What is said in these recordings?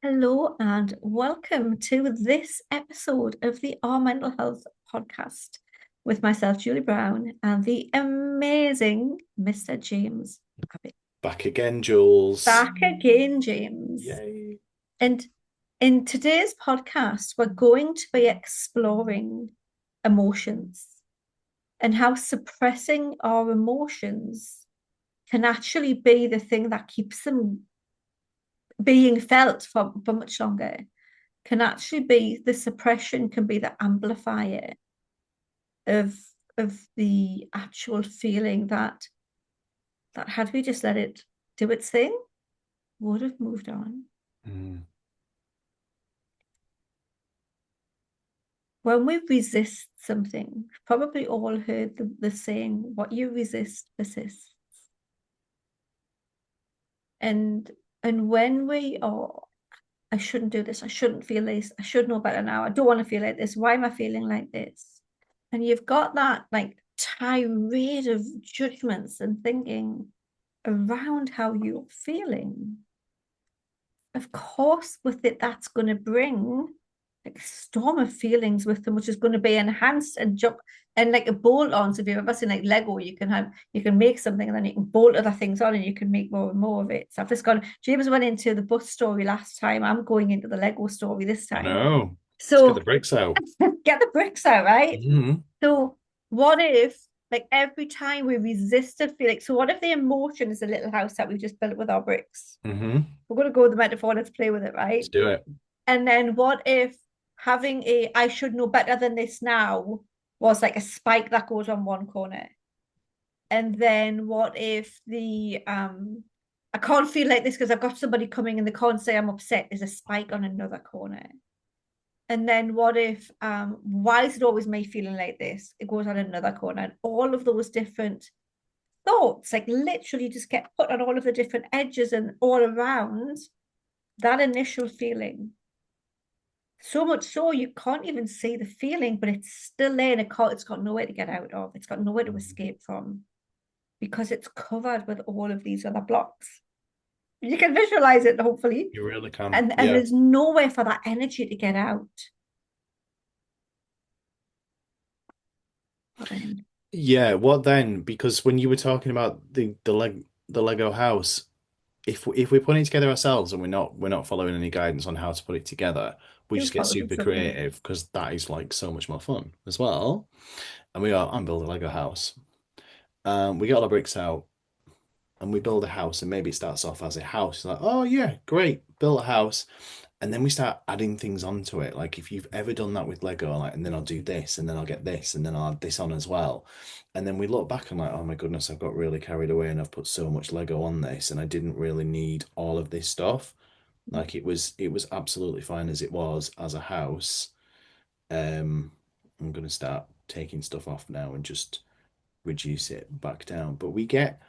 Hello and welcome to this episode of the Our Mental Health podcast with myself, Julie Brown, and the amazing Mr. James Abbott. Back again, Jules. Back again, James. Yay. And in today's podcast, we're going to be exploring emotions and how suppressing our emotions can actually be the thing that keeps them being felt for much longer. Can actually be the suppression can be the amplifier of the actual feeling that had we just let it do its thing, would have moved on. Mm. When we resist something, probably all heard the saying, what you resist persists. And when we are, I shouldn't do this, I shouldn't feel this, I should know better now, I don't want to feel like this, why am I feeling like this? And you've got that like tirade of judgments and thinking around how you're feeling. Of course, with it, that's going to bring like a storm of feelings with them, which is going to be enhanced and jump and like a bolt on. So if you've ever seen like Lego, you can make something and then you can bolt other things on and you can make more and more of it. So I've just gone. James went into the bus story last time. I'm going into the Lego story this I time. know. Let's get So the bricks out. get the bricks out, right? Hmm. So what if like every time we resisted feeling, so what if the emotion is a little house that we've just built with our bricks? Hmm. We're going to go with the metaphor, let's play with it, right? Let's do it. And then what if having a I should know better than this now was like a spike that goes on one corner? And then what if the I can't feel like this because I've got somebody coming and they can't say I'm upset is a spike on another corner? And then what if why is it always me feeling like this? It goes on another corner. And all of those different thoughts, like literally just get put on all of the different edges and all around that initial feeling. So much so you can't even see the feeling, but it's still there and it's got nowhere to get out of. It's got nowhere to escape from because it's covered with all of these other blocks. You can visualize it, hopefully. You really can. And Yeah. there's nowhere for that energy to get out. But then, Yeah. What then? Because when you were talking about the Lego house, if we're putting it together ourselves and we're not following any guidance on how to put it together, we who just get follows super instructions? creative because that is like so much more fun as well. And we are, I'm building a Lego house. We got all the bricks out. And we build a house, and maybe it starts off as a house. It's like, oh yeah, great, built a house. And then we start adding things onto it. Like if you've ever done that with Lego, like, and then I'll do this, and then I'll get this, and then I'll add this on as well. And then we look back and like, oh my goodness, I've got really carried away and I've put so much Lego on this, and I didn't really need all of this stuff. Like it was absolutely fine as it was as a house. Um, I'm gonna start taking stuff off now and just reduce it back down. But we get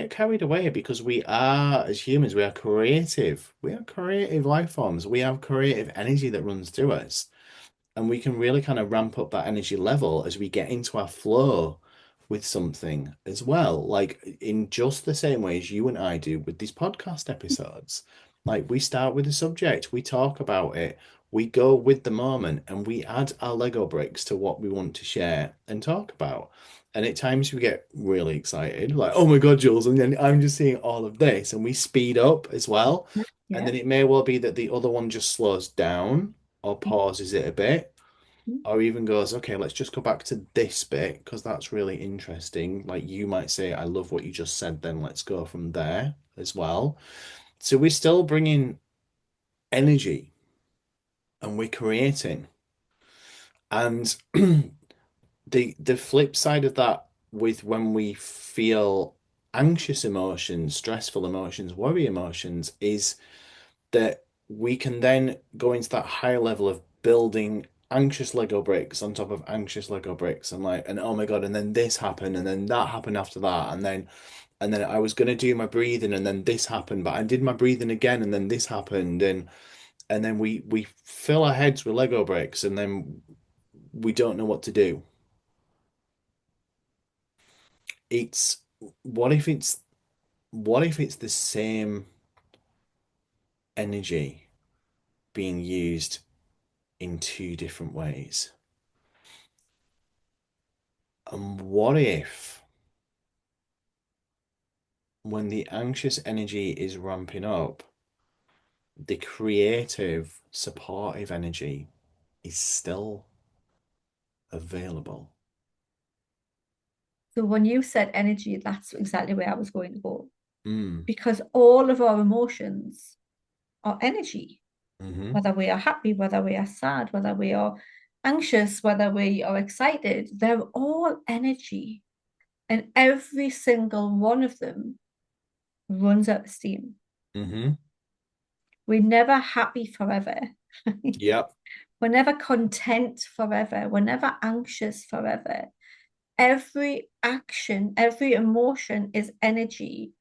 carried away because we are, as humans, we are creative. We are creative life forms. We have creative energy that runs through us. And we can really kind of ramp up that energy level as we get into our flow with something as well. Like in just the same way as you and I do with these podcast episodes. Like we start with a subject, we talk about it, we go with the moment, and we add our Lego bricks to what we want to share and talk about. And at times we get really excited, like, oh my God, Jules, and then I'm just seeing all of this, and we speed up as well. And Yeah. then it may well be that the other one just slows down or pauses it a bit, or even goes, okay, let's just go back to this bit because that's really interesting. Like you might say, I love what you just said, then let's go from there as well. So we're still bringing energy and we're creating. And the flip side of that with when we feel anxious emotions, stressful emotions, worry emotions is that we can then go into that higher level of building anxious Lego bricks on top of anxious Lego bricks and like and oh my God, and then this happened and then that happened after that and then I was gonna do my breathing and then this happened, but I did my breathing again and then this happened and then we fill our heads with Lego bricks and then we don't know what to do. It's what if it's what if it's the same energy being used in two different ways? And what if, when the anxious energy is ramping up, the creative, supportive energy is still available? So when you said energy, that's exactly where I was going to go. Mm. Because all of our emotions are energy, Mm-hmm. whether we are happy, whether we are sad, whether we are anxious, whether we are excited, they're all energy. And every single one of them runs out of steam. Mm-hmm. We're never happy forever. Yep. We're never content forever. We're never anxious forever. Every action, every emotion is energy.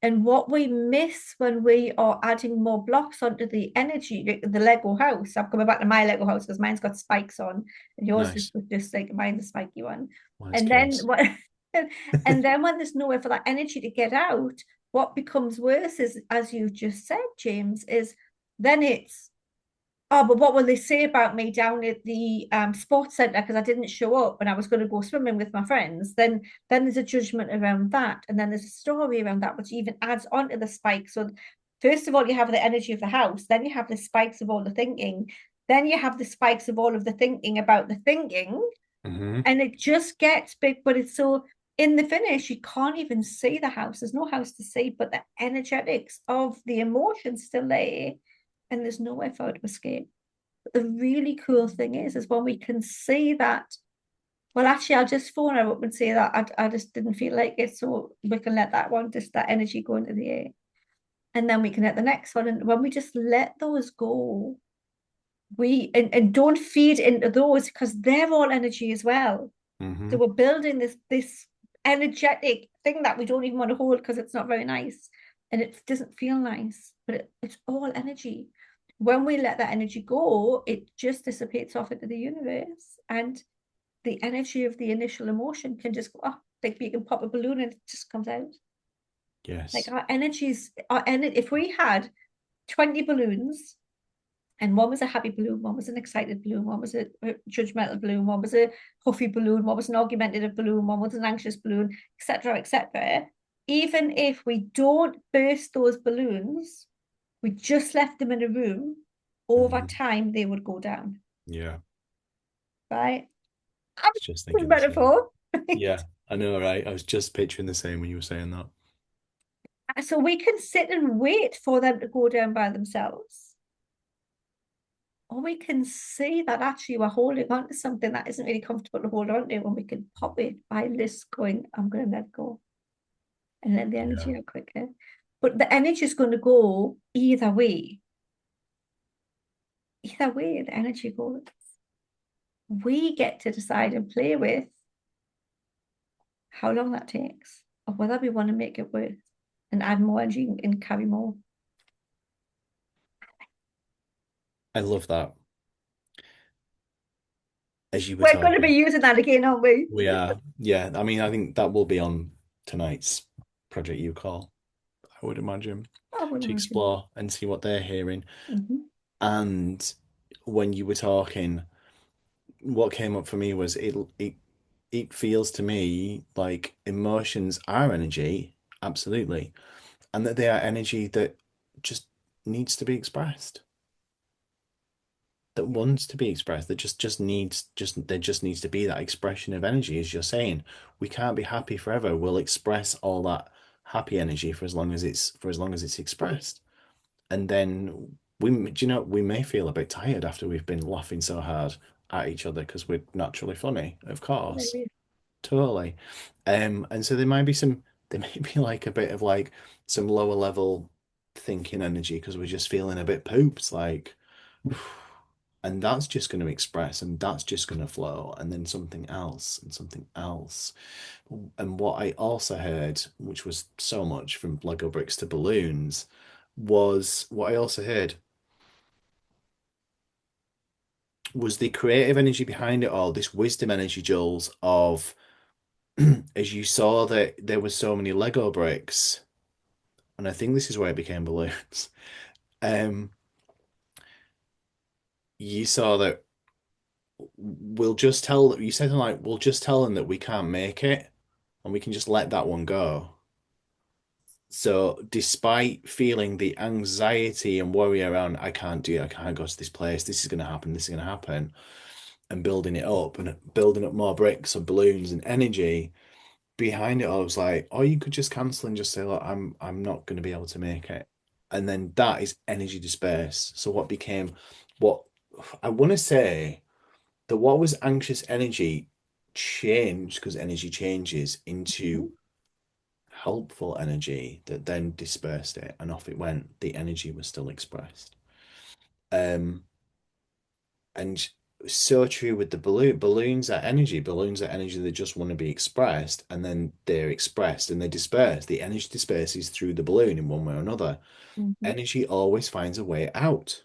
And what we miss when we are adding more blocks onto the energy, the Lego house. I'm coming back to my Lego house because mine's got spikes on, and yours is Nice. just like mine's a spiky one. Mine's And then chaos. what? And then when there's nowhere for that energy to get out, what becomes worse is, as you just said, James, is then it's, oh, but what will they say about me down at the sports centre because I didn't show up when I was going to go swimming with my friends? Then there's a judgment around that, and then there's a story around that, which even adds on to the spike. So first of all, you have the energy of the house, then you have the spikes of all the thinking, then you have the spikes of all of the thinking about the thinking, Mm-hmm. and it just gets big. But it's so in the finish, you can't even see the house. There's no house to see, but the energetics of the emotions still there, and there's nowhere for it to escape. The really cool thing is when we can see that, well, actually, I'll just phone her up and say that I just didn't feel like it. So we can let that one, just that energy go into the air. And then we can let the next one. And when we just let those go, and don't feed into those because they're all energy as well. Mm-hmm. So we're building this energetic thing that we don't even want to hold because it's not very nice and it doesn't feel nice, but it's all energy. When we let that energy go, it just dissipates off into the universe, and the energy of the initial emotion can just go off. Like you can pop a balloon and it just comes out. Like Yes. our energies, if we had 20 balloons and one was a happy balloon, one was an excited balloon, one was a judgmental balloon, one was a huffy balloon, one was an argumentative balloon, one was an anxious balloon, etc., etc. Even if we don't burst those balloons, we just left them in a room, over Mm-hmm. time they would go down, Yeah. right? I was just I'm thinking the same. metaphor. Yeah, I know, right? I was just picturing the same when you were saying that. So we can sit and wait for them to go down by themselves. Or we can see that actually we're holding on to something that isn't really comfortable to hold on to, and we can pop it by this going, I'm going to let go and let the Yeah. energy out quicker. But the energy is going to go either way. Either way, the energy goes. We get to decide and play with how long that takes or whether we want to make it worth and add more energy and carry more. I love that. As you were We're going to be talking, using that again, aren't we? we are, yeah, I mean, I think that will be on tonight's Project You Call, I would imagine, I would to imagine. explore and see what they're hearing. Mm-hmm. And when you were talking, what came up for me was it feels to me like emotions are energy, absolutely, and that they are energy that just needs to be expressed, that wants to be expressed, that just needs just there just needs to be that expression of energy, as you're saying. We can't be happy forever. We'll express all that happy energy for as long as it's expressed. And then we may feel a bit tired after we've been laughing so hard at each other because we're naturally funny, of course. Totally. And so there may be like a bit of like some lower level thinking energy because we're just feeling a bit pooped, like, and that's just going to express and that's just going to flow, and then something else and something else. And what I also heard, which was so much from Lego bricks to balloons, was what I also heard was the creative energy behind it all, this wisdom energy, Jules, of as you saw that there were so many Lego bricks, and I think this is where it became balloons. Um, you saw that we'll just tell you said like we'll just tell them that we can't make it and we can just let that one go. So despite feeling the anxiety and worry around I can't do it, I can't go to this place, this is gonna happen, this is gonna happen, and building it up and building up more bricks or balloons and energy behind it all, I was like, or you could just cancel and just say, look, I'm not gonna be able to make it. And then that is energy dispersed. So what I want to say that what was anxious energy changed because energy changes into Mhm. helpful energy that then dispersed it and off it went. The energy was still expressed. Um, and so true with the balloons are energy. Balloons are energy that just want to be expressed and then they're expressed and they disperse. The energy disperses through the balloon in one way or another. Mhm. Energy always finds a way out.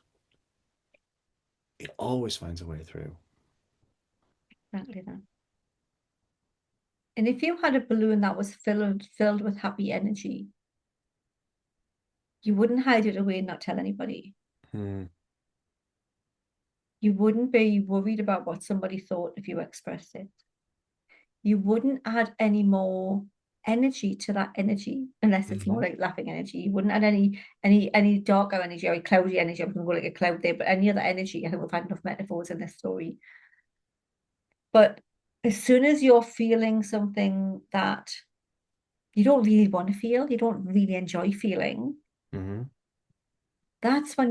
It always finds a way through. Exactly that. And if you had a balloon that was filled with happy energy, you wouldn't hide it away and not tell anybody. Hmm. You wouldn't be worried about what somebody thought if you expressed it. You wouldn't add any more energy to that energy unless it's more Hmm. like laughing energy. You wouldn't add any darker energy or cloudy energy. I'm going to go like a cloud there, but any other energy. I think we've had enough metaphors in this story. But as soon as you're feeling something that you don't really want to feel, you don't really enjoy feeling, Hmm. that's when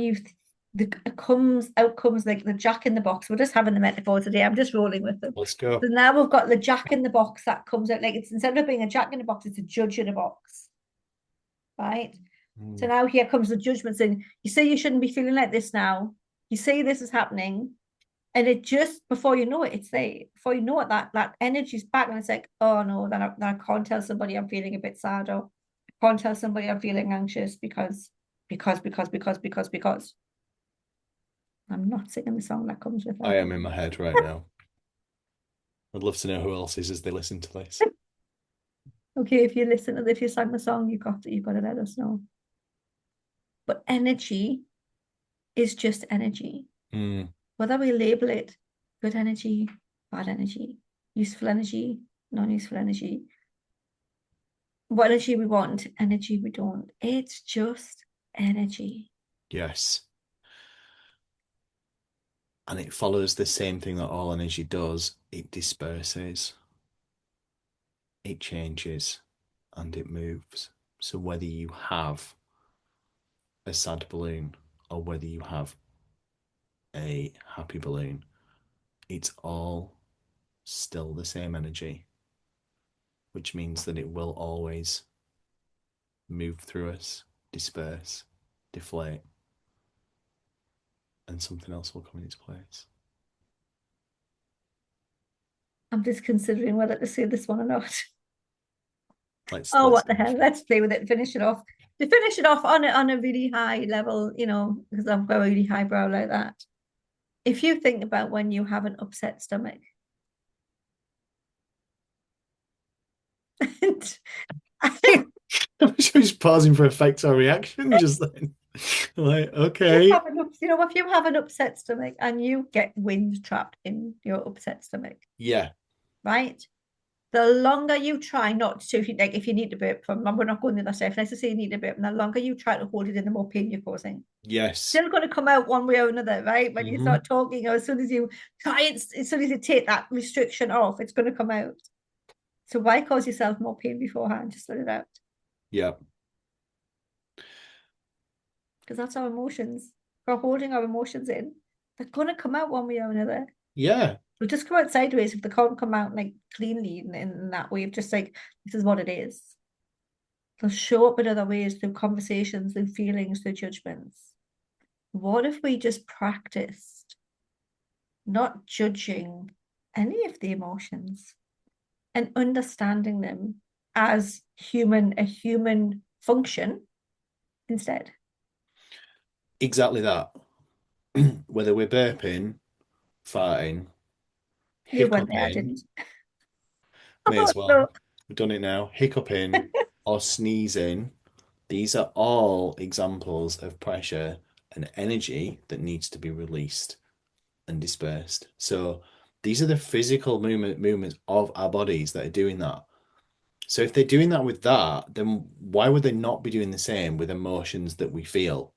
the comes out comes like the jack in the box. We're just having the metaphor today. I'm just rolling with them. Let's go. So now we've got the jack in the box that comes out like it's instead of being a jack in the box, it's a judge in a box, right? So Mm. now here comes the judgment saying, you say you shouldn't be feeling like this now. You say this is happening. And it just before you know it, it's there. Before you know it, that energy's back, and it's like, oh no, then I can't tell somebody I'm feeling a bit sad, or I can't tell somebody I'm feeling anxious because. I'm not singing the song that comes with I that. am in my head right now. I'd love to know who else is as they listen to this. Okay, if you sang the song, you got to let us know. But energy is just energy. Mm. Whether we label it good energy, bad energy, useful energy, non-useful energy, what energy we want, energy we don't. It's just energy. Yes. And it follows the same thing that all energy does. It disperses, it changes, and it moves. So whether you have a sad balloon or whether you have a happy balloon, it's all still the same energy, which means that it will always move through us, disperse, deflate, and something else will come in its place. I'm just considering whether to say this one or not. Let's Oh, let's what the finish hell? it. Let's play with it and finish it off. To finish it off on a really high level, because I've got a really high brow like that. If you think about when you have an upset stomach, and I I was just pausing for effect or reaction just then. Like, you okay. have if you have an upset stomach and you get wind trapped in your upset stomach, Yeah. right? The longer you try not to, if you need to burp from, we're not going to that stuff. Let's just say you need to burp, and the longer you try to hold it in, the more pain you're causing. Yes. Still going to come out one way or another, right? When you Hmm. start talking, or as soon as you try it, as soon as you take that restriction off, it's going to come out. So why cause yourself more pain beforehand? Just let it out, Yeah. because that's our emotions. We're holding our emotions in. They're going to come out one way or another. Yeah. They'll just come out sideways if they can't come out like cleanly in that way of just like this is what it is. They'll show up in other ways through conversations, through feelings, through judgments. What if we just practiced not judging any of the emotions and understanding them as a human function instead? Exactly that. Whether we're burping, farting, You went there, I hiccuping, didn't. may Oh as well. no. We've done it now. Hiccuping or sneezing. These are all examples of pressure an energy that needs to be released and dispersed. So these are the physical movements of our bodies that are doing that. So if they're doing that with that, then why would they not be doing the same with emotions that we feel?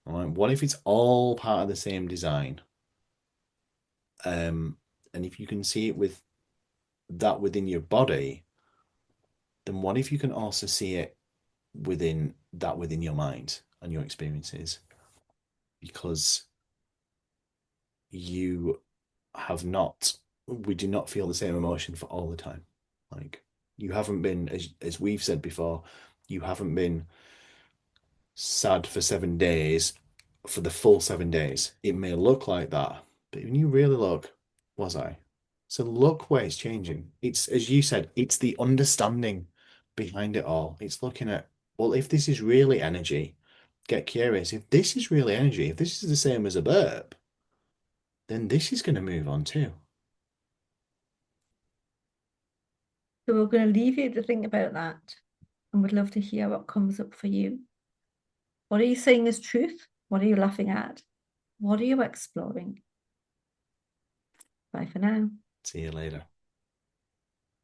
All right? What if it's all part of the same design? And if you can see it with that within your body, then what if you can also see it within your mind and your experiences? Because you have not, we do not feel the same emotion for all the time. Like you haven't been, as we've said before, you haven't been sad for 7 days for the full 7 days. It may look like that, but when you really look, was I? So look where it's changing. It's, as you said, it's the understanding behind it all. It's looking at, well, if this is really energy, get curious. If this is really energy, if this is the same as a burp, then this is going to move on too. So we're going to leave you to think about that and would love to hear what comes up for you. What are you saying is truth? What are you laughing at? What are you exploring? Bye for now. See you later.